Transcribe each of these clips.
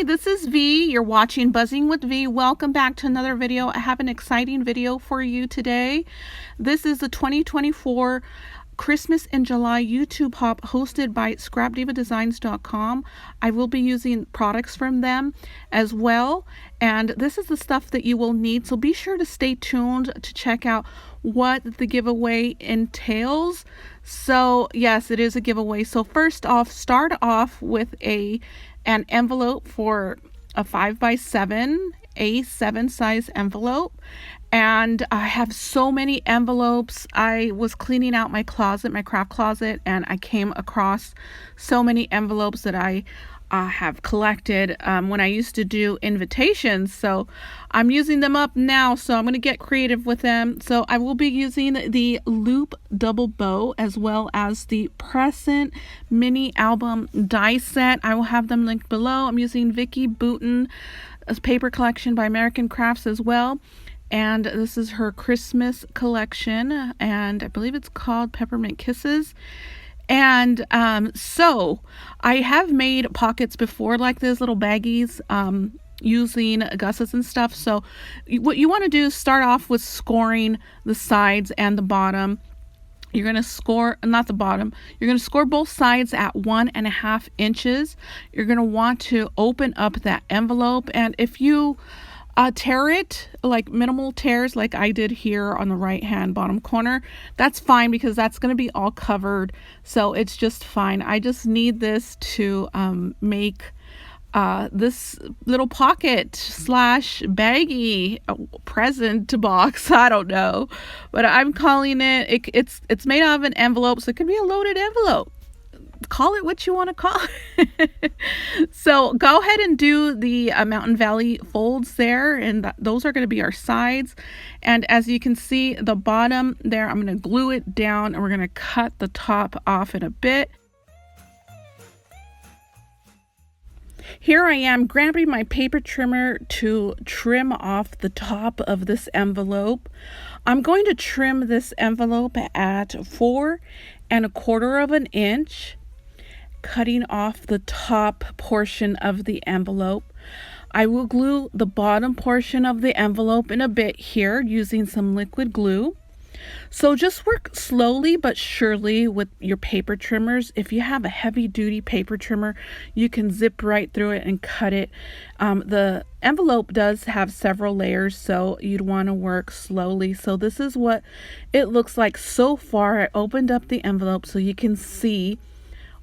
Hi, this is V. You're watching Buzzing with V. Welcome back to another video. I have an exciting video for you today. This is the 2024 Christmas in July YouTube hop hosted by ScrapDivaDesigns.com. I will be using products from them as well, and this is the stuff that you will need, so be sure to stay tuned to check out what the giveaway entails. So yes, it is a giveaway. So first off, start off with an envelope for a 5x7 A7 size envelope. And I have so many envelopes. I was cleaning out my closet, my craft closet, and I came across so many envelopes that I have collected when I used to do invitations. So I'm using them up now, so I'm going to get creative with them. So I will be using the loop double bow as well as the Present mini album die set. I will have them linked below. I'm using Vicky Bouton's paper collection by American Crafts as well. And this is her Christmas collection, and I believe it's called Peppermint Kisses. And so I have made pockets before like this, little baggies, using gussets and stuff. So what you want to do is start off with scoring the sides and the bottom. You're going to score, not the bottom, you're going to score both sides at 1.5 inches. You're going to want to open up that envelope, and if you tear it, like minimal tears like I did here on the right hand bottom corner, that's fine because that's going to be all covered, so it's just fine. I just need this to make this little pocket slash baggy present box. I don't know, but I'm calling it's made out of an envelope, so it could be a loaded envelope. Call it what you want to call it. So go ahead and do the Mountain Valley folds there, and those are going to be our sides. And as you can see, the bottom there, I'm going to glue it down, and we're going to cut the top off in a bit. Here I am grabbing my paper trimmer to trim off the top of this envelope. I'm going to trim this envelope at 4.25 inches. Cutting off the top portion of the envelope. I will glue the bottom portion of the envelope in a bit here using some liquid glue. So just work slowly but surely with your paper trimmers. If you have a heavy duty paper trimmer, you can zip right through it and cut it. The envelope does have several layers, so you'd want to work slowly. So this is what it looks like so far. I opened up the envelope so you can see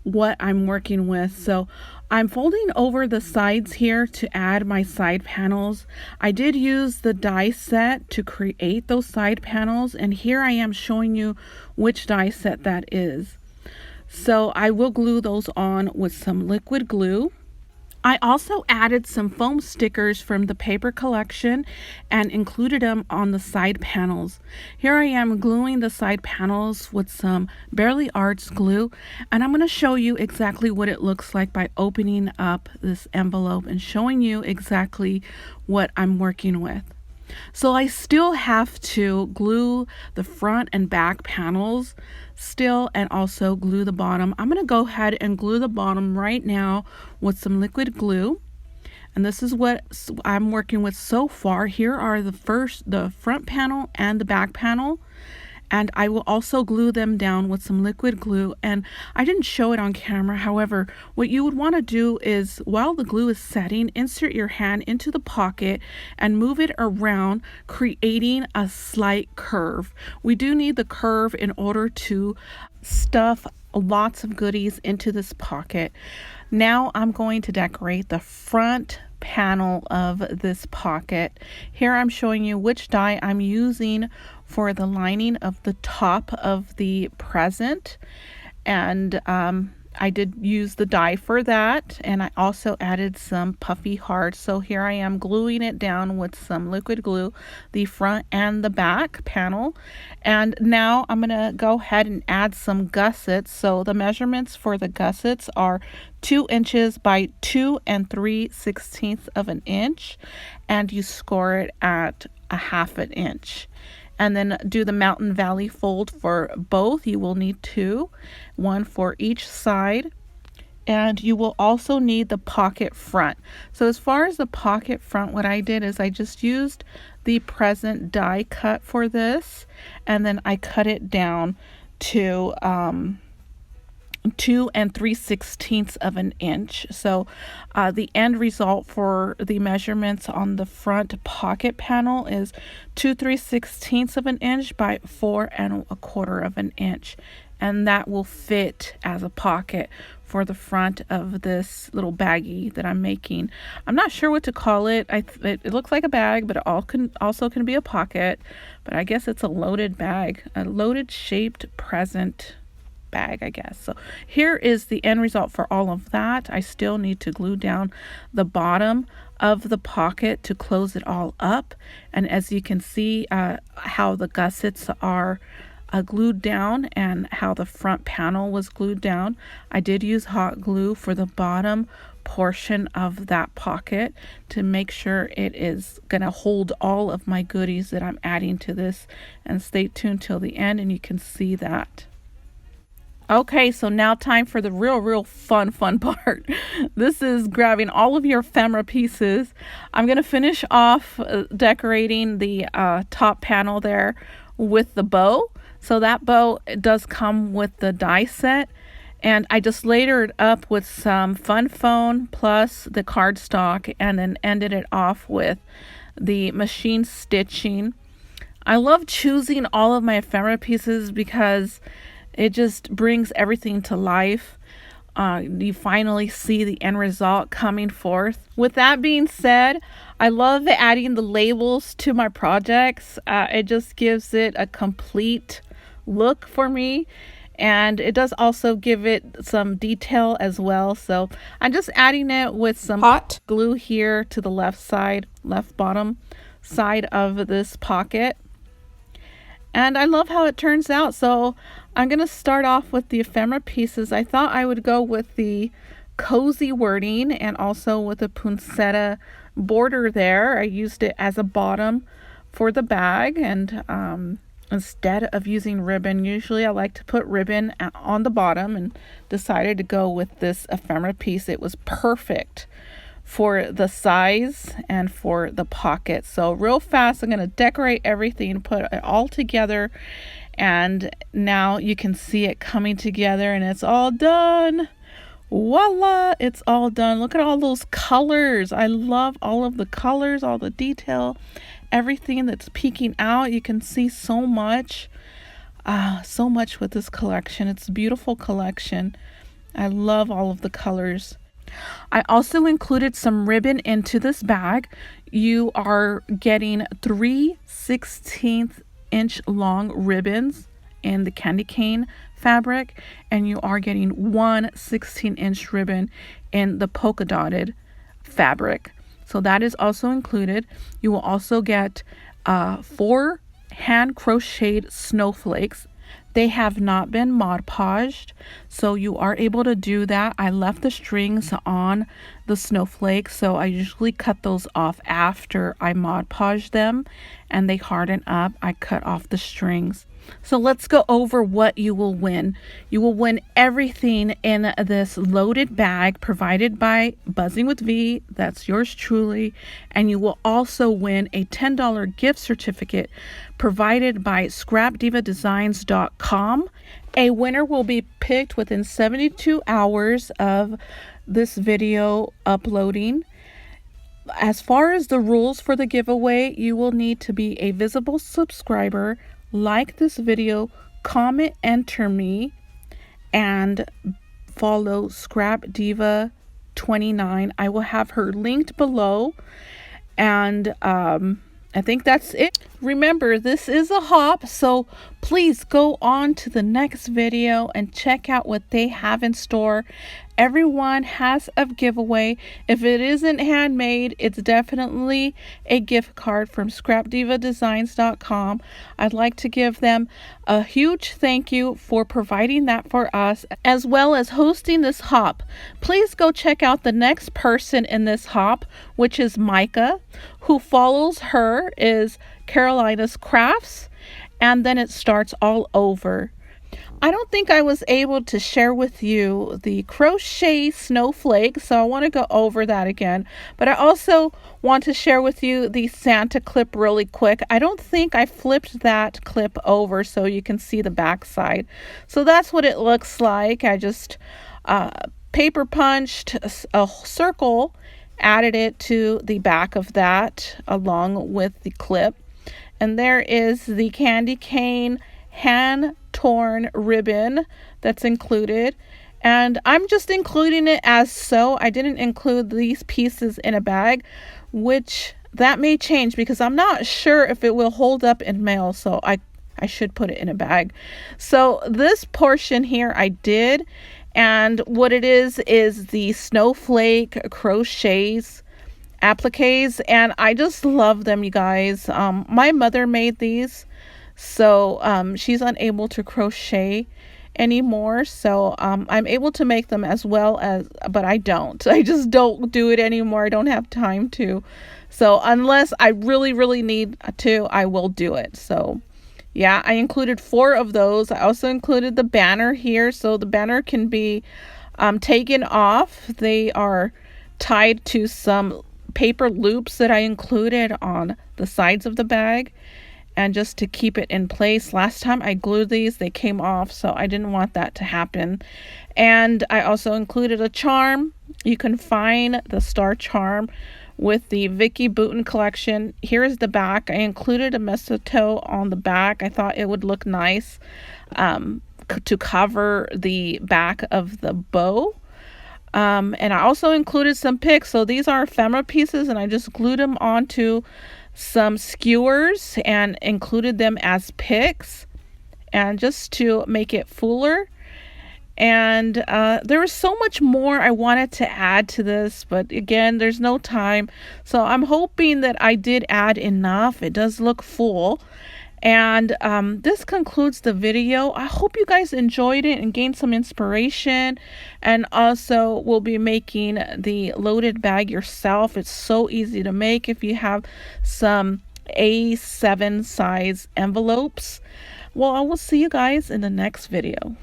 what I'm working with. So I'm folding over the sides here to add my side panels. I did use the die set to create those side panels, and here I am showing you which die set that is. So I will glue those on with some liquid glue. I also added some foam stickers from the paper collection and included them on the side panels. Here I am gluing the side panels with some Barely Arts glue, and I'm going to show you exactly what it looks like by opening up this envelope and showing you exactly what I'm working with. So I still have to glue the front and back panels still, and also glue the bottom. I'm going to go ahead and glue the bottom right now with some liquid glue, and this is what I'm working with so far. Here are the front panel and the back panel, and I will also glue them down with some liquid glue. And I didn't show it on camera, however, what you would want to do is, while the glue is setting, insert your hand into the pocket and move it around, creating a slight curve. We do need the curve in order to stuff lots of goodies into this pocket. Now I'm going to decorate the front panel of this pocket. Here I'm showing you which die I'm using for the lining of the top of the present, and I did use the die for that, and I also added some puffy hearts. So here I am gluing it down with some liquid glue, the front and the back panel. And now I'm going to go ahead and add some gussets. So the measurements for the gussets are 2 inches by 2 3/16 inches, and you score it at 1/2 inch. And then do the Mountain Valley fold for both. You will need 2, one for each side. And you will also need the pocket front. So as far as the pocket front, what I did is I just used the present die cut for this, and then I cut it down to 2 3/16 of an inch. So the end result for the measurements on the front pocket panel is 2 3/16 of an inch by 4 1/4 of an inch, and that will fit as a pocket for the front of this little baggie that I'm making. I'm not sure what to call it. It looks like a bag, but it also can be a pocket. But I guess it's a loaded bag, a loaded shaped present bag, I guess. So here is the end result for all of that. I still need to glue down the bottom of the pocket to close it all up. And as you can see how the gussets are glued down and how the front panel was glued down, I did use hot glue for the bottom portion of that pocket to make sure it is going to hold all of my goodies that I'm adding to this. And stay tuned till the end and you can see that. Okay, so now time for the real fun part. This is grabbing all of your ephemera pieces. I'm going to finish off decorating the top panel there with the bow. So that bow does come with the die set, and I just layered it up with some fun foam plus the cardstock, and then ended it off with the machine stitching. I love choosing all of my ephemera pieces because it just brings everything to life. You finally see the end result coming forth. With that being said, I love adding the labels to my projects. It just gives it a complete look for me, and it does also give it some detail as well. So I'm just adding it with some hot glue here to the left bottom side of this pocket, and I love how it turns out. So I'm going to start off with the ephemera pieces. I thought I would go with the cozy wording and also with a poinsettia border there. I used it as a bottom for the bag, and instead of using ribbon, usually I like to put ribbon on the bottom, and decided to go with this ephemera piece. It was perfect for the size and for the pocket. So real fast, I'm going to decorate everything, put it all together, and now you can see it coming together, and it's all done. Voila, it's all done. Look at all those colors. I love all of the colors, all the detail, everything that's peeking out. You can see so much with this collection. It's a beautiful collection. I love all of the colors. I also included some ribbon into this bag. You are getting 3 16th inch long ribbons in the candy cane fabric, and you are getting 1 16-inch ribbon in the polka dotted fabric. So that is also included. You will also get 4 hand crocheted snowflakes. They have not been Mod Podged, so you are able to do that. I left the strings on the snowflakes, so I usually cut those off after I Mod Podge them and they harden up. I cut off the strings. So let's go over what you will win. You will win everything in this loaded bag provided by Buzzing with V. That's yours truly. And you will also win a $10 gift certificate provided by ScrapDivaDesigns.com. A winner will be picked within 72 hours of this video uploading. As far as the rules for the giveaway, you will need to be a visible subscriber, like this video, comment enter me, and follow ScrapDiva29. I will have her linked below, and I think that's it. Remember, this is a hop, so please go on to the next video and check out what they have in store. Everyone has a giveaway. If it isn't handmade, it's definitely a gift card from ScrapDivaDesigns.com. I'd like to give them a huge thank you for providing that for us, as well as hosting this hop. Please go check out the next person in this hop, which is Micah. Who follows her is Carolina's Crafts, and then it starts all over. I don't think I was able to share with you the crochet snowflake, so I want to go over that again. But I also want to share with you the Santa clip really quick. I don't think I flipped that clip over so you can see the back side. So that's what it looks like. I just paper punched a circle, added it to the back of that along with the clip. And there is the candy cane hand torn ribbon that's included, and I'm just including it as so. I didn't include these pieces in a bag, which that may change because I'm not sure if it will hold up in mail, so I should put it in a bag. So this portion here I did, and what it is the snowflake crochets appliques, and I just love them, you guys. My mother made these, so she's unable to crochet anymore, so I'm able to make them as well as, but I just don't do it anymore. I don't have time to, so unless I really need to, I will do it. So yeah, I included 4 of those. I also included the banner here, so the banner can be taken off. They are tied to some paper loops that I included on the sides of the bag, and just to keep it in place. Last time I glued these, they came off, so I didn't want that to happen. And I also included a charm. You can find the star charm with the Vicky Bouton collection. Here is the back. I included a mistletoe on the back. I thought it would look nice to cover the back of the bow. And I also included some picks. So these are ephemera pieces, and I just glued them onto some skewers and included them as picks, and just to make it fuller. And there was so much more I wanted to add to this, but again, there's no time. So I'm hoping that I did add enough. It does look full. And this concludes the video. I hope you guys enjoyed it and gained some inspiration. And also, we'll be making the loaded bag yourself. It's so easy to make if you have some A7 size envelopes. Well, I will see you guys in the next video.